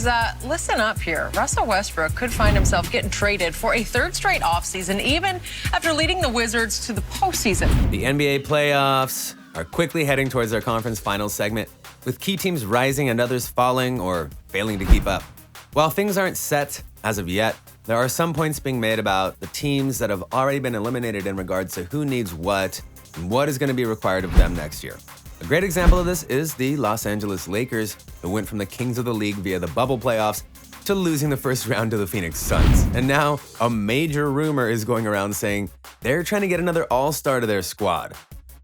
Guys, listen up here. Russell Westbrook could find himself getting traded for a third straight offseason, even after leading the Wizards to the postseason. The NBA playoffs are quickly heading towards their conference finals segment, with key teams rising and others falling or failing to keep up. While things aren't set as of yet, there are some points being made about the teams that have already been eliminated in regards to who needs what and what is going to be required of them next year. A great example of this is the Los Angeles Lakers, who went from the kings of the league via the bubble playoffs to losing the first round to the Phoenix Suns. And now a major rumor is going around saying they're trying to get another all-star to their squad.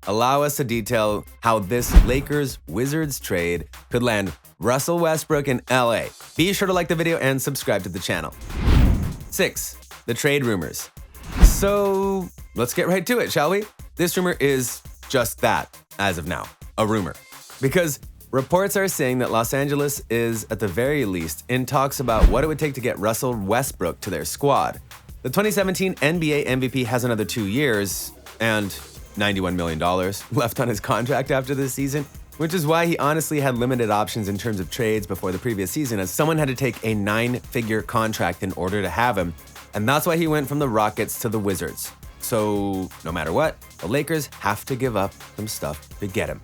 Allow us to detail how this Lakers-Wizards trade could land Russell Westbrook in LA. Be sure to like the video and subscribe to the channel. 6. The trade rumors. So let's get right to it, shall we? This rumor is just that, as of now, a rumor. Because reports are saying that Los Angeles is, at the very least, in talks about what it would take to get Russell Westbrook to their squad. The 2017 NBA MVP has another 2 years and $91 million left on his contract after this season, which is why he honestly had limited options in terms of trades before the previous season, as someone had to take a 9-figure contract in order to have him, and that's why he went from the Rockets to the Wizards. So no matter what, the Lakers have to give up some stuff to get him.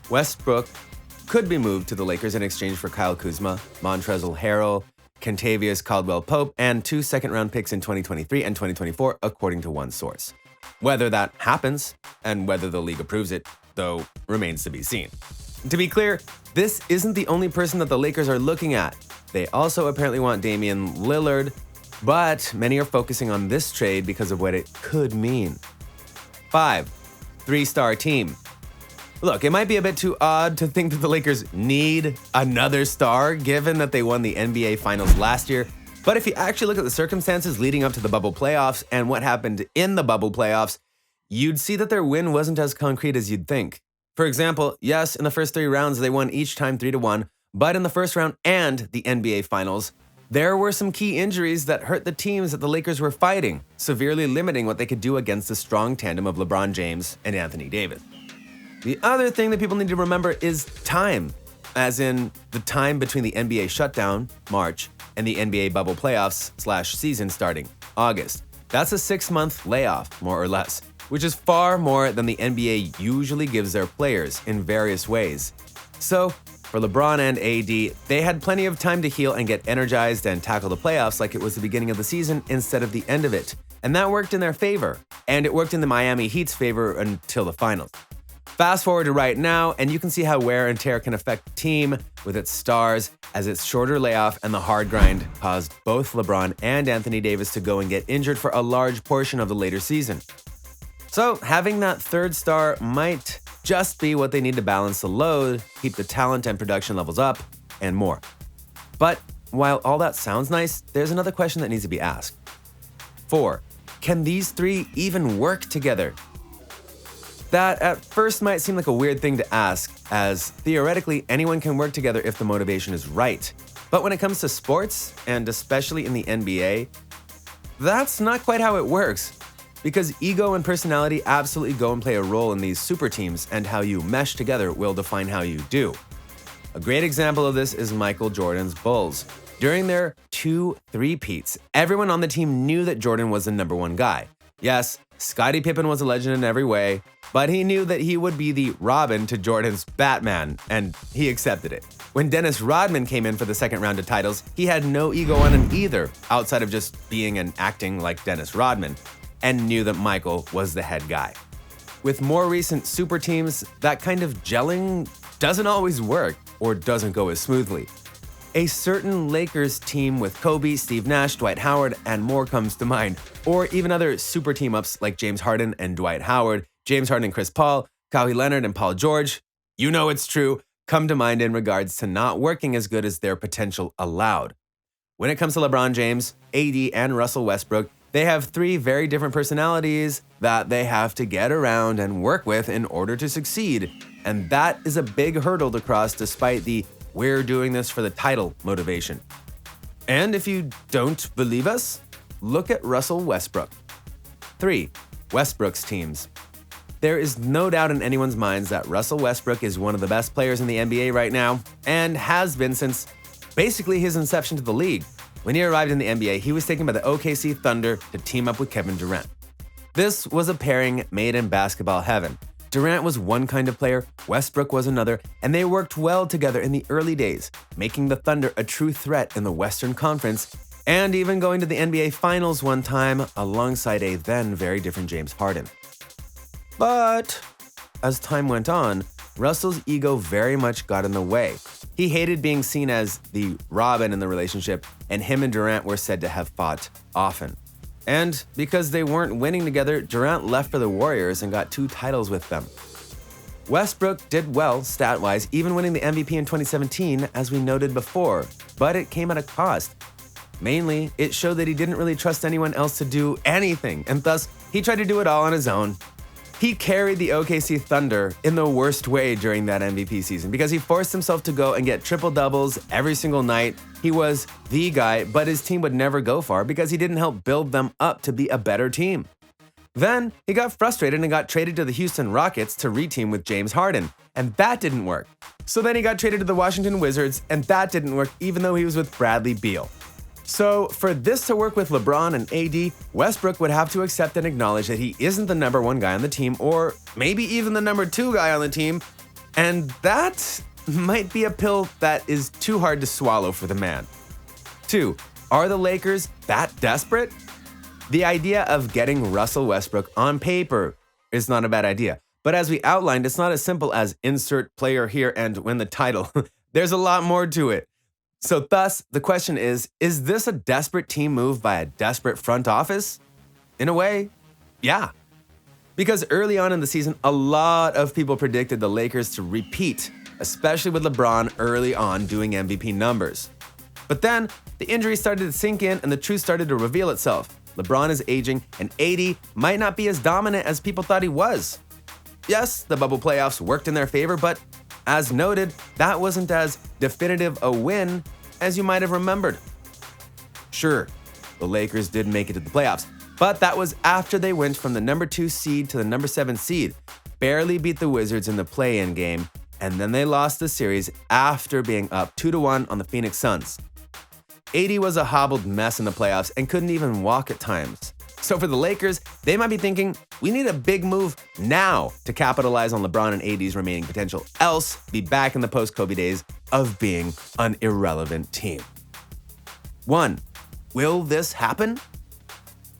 Westbrook could be moved to the Lakers in exchange for Kyle Kuzma, Montrezl Harrell, Kentavious Caldwell-Pope, and 2 second-round picks in 2023 and 2024, according to one source. Whether that happens, and whether the league approves it, though, remains to be seen. To be clear, this isn't the only person that the Lakers are looking at. They also apparently want Damian Lillard, but many are focusing on this trade because of what it could mean. 5. 3-star team. Look, it might be a bit too odd to think that the Lakers need another star, given that they won the NBA Finals last year. But if you actually look at the circumstances leading up to the bubble playoffs and what happened in the bubble playoffs, you'd see that their win wasn't as concrete as you'd think. For example, yes, in the first 3 rounds, they won each time 3-1, but in the first round and the NBA Finals, there were some key injuries that hurt the teams that the Lakers were fighting, severely limiting what they could do against the strong tandem of LeBron James and Anthony Davis. The other thing that people need to remember is time, as in the time between the NBA shutdown, March, and the NBA bubble playoffs/season starting, August. That's a 6-month layoff, more or less, which is far more than the NBA usually gives their players in various ways. So, for LeBron and AD, they had plenty of time to heal and get energized and tackle the playoffs like it was the beginning of the season instead of the end of it. And that worked in their favor. And it worked in the Miami Heat's favor until the finals. Fast forward to right now, and you can see how wear and tear can affect the team with its stars, as its shorter layoff and the hard grind caused both LeBron and Anthony Davis to go and get injured for a large portion of the later season. So having that third star might just be what they need to balance the load, keep the talent and production levels up, and more. But while all that sounds nice, there's another question that needs to be asked. 4. Can these 3 even work together? That at first might seem like a weird thing to ask, as theoretically anyone can work together if the motivation is right. But when it comes to sports, and especially in the NBA, that's not quite how it works. Because ego and personality absolutely go and play a role in these super teams, and how you mesh together will define how you do. A great example of this is Michael Jordan's Bulls. During their 2 three-peats, everyone on the team knew that Jordan was the #1 guy. Yes, Scottie Pippen was a legend in every way, but he knew that he would be the Robin to Jordan's Batman, and he accepted it. When Dennis Rodman came in for the second round of titles, he had no ego on him either, outside of just being and acting like Dennis Rodman, and knew that Michael was the head guy. With more recent super teams, that kind of gelling doesn't always work, or doesn't go as smoothly. A certain Lakers team with Kobe, Steve Nash, Dwight Howard, and more comes to mind, or even other super team-ups like James Harden and Dwight Howard, James Harden and Chris Paul, Kawhi Leonard and Paul George, you know it's true, come to mind in regards to not working as good as their potential allowed. When it comes to LeBron James, AD, and Russell Westbrook, they have 3 very different personalities that they have to get around and work with in order to succeed, and that is a big hurdle to cross despite the "we're doing this for the title" motivation. And if you don't believe us, look at Russell Westbrook. 3. Westbrooks Teams. There is no doubt in anyone's minds that Russell Westbrook is one of the best players in the NBA right now, and has been since basically his inception to the league. When he arrived in the NBA, he was taken by the OKC Thunder to team up with Kevin Durant. This was a pairing made in basketball heaven. Durant was one kind of player, Westbrook was another, and they worked well together in the early days, making the Thunder a true threat in the Western Conference, and even going to the NBA Finals one time alongside a then very different James Harden. But as time went on, Russell's ego very much got in the way. He hated being seen as the Robin in the relationship, and him and Durant were said to have fought often. And because they weren't winning together, Durant left for the Warriors and got 2 titles with them. Westbrook did well stat-wise, even winning the MVP in 2017, as we noted before, but it came at a cost. Mainly, it showed that he didn't really trust anyone else to do anything, and thus, he tried to do it all on his own. He carried the OKC Thunder in the worst way during that MVP season because he forced himself to go and get triple-doubles every single night. He was the guy, but his team would never go far because he didn't help build them up to be a better team. Then, he got frustrated and got traded to the Houston Rockets to reteam with James Harden, and that didn't work. So then he got traded to the Washington Wizards, and that didn't work even though he was with Bradley Beal. So, for this to work with LeBron and AD, Westbrook would have to accept and acknowledge that he isn't the number 1 guy on the team, or maybe even the number 2 guy on the team, and that might be a pill that is too hard to swallow for the man. 2. Are the Lakers that desperate? The idea of getting Russell Westbrook on paper is not a bad idea, but as we outlined, it's not as simple as insert player here and win the title. There's a lot more to it. So thus, the question is this a desperate team move by a desperate front office? In a way, yeah. Because early on in the season, a lot of people predicted the Lakers to repeat, especially with LeBron early on doing MVP numbers. But then, the injuries started to sink in and the truth started to reveal itself. LeBron is aging and AD might not be as dominant as people thought he was. Yes, the bubble playoffs worked in their favor, but as noted, that wasn't as definitive a win as you might have remembered. Sure, the Lakers did make it to the playoffs, but that was after they went from the number 2 seed to the number 7 seed, barely beat the Wizards in the play-in game, and then they lost the series after being up 2-1 on the Phoenix Suns. AD was a hobbled mess in the playoffs and couldn't even walk at times. So for the Lakers, they might be thinking, we need a big move now to capitalize on LeBron and AD's remaining potential, else be back in the post-Kobe days of being an irrelevant team. 1. Will this happen?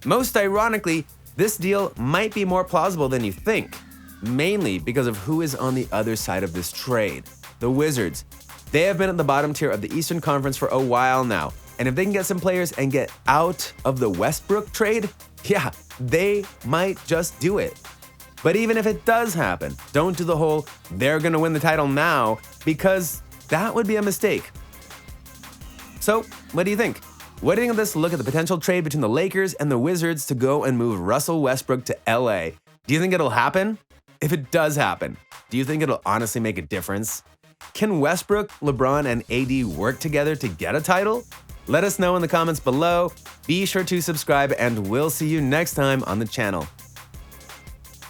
Most ironically, this deal might be more plausible than you think, mainly because of who is on the other side of this trade. The Wizards. They have been at the bottom tier of the Eastern Conference for a while now, and if they can get some players and get out of the Westbrook trade, yeah, they might just do it. But even if it does happen, don't do the whole, they're gonna win the title now, because that would be a mistake. So, what do you think? What do you think of this look at the potential trade between the Lakers and the Wizards to go and move Russell Westbrook to LA? Do you think it'll happen? If it does happen, do you think it'll honestly make a difference? Can Westbrook, LeBron, and AD work together to get a title? Let us know in the comments below. Be sure to subscribe, and we'll see you next time on the channel.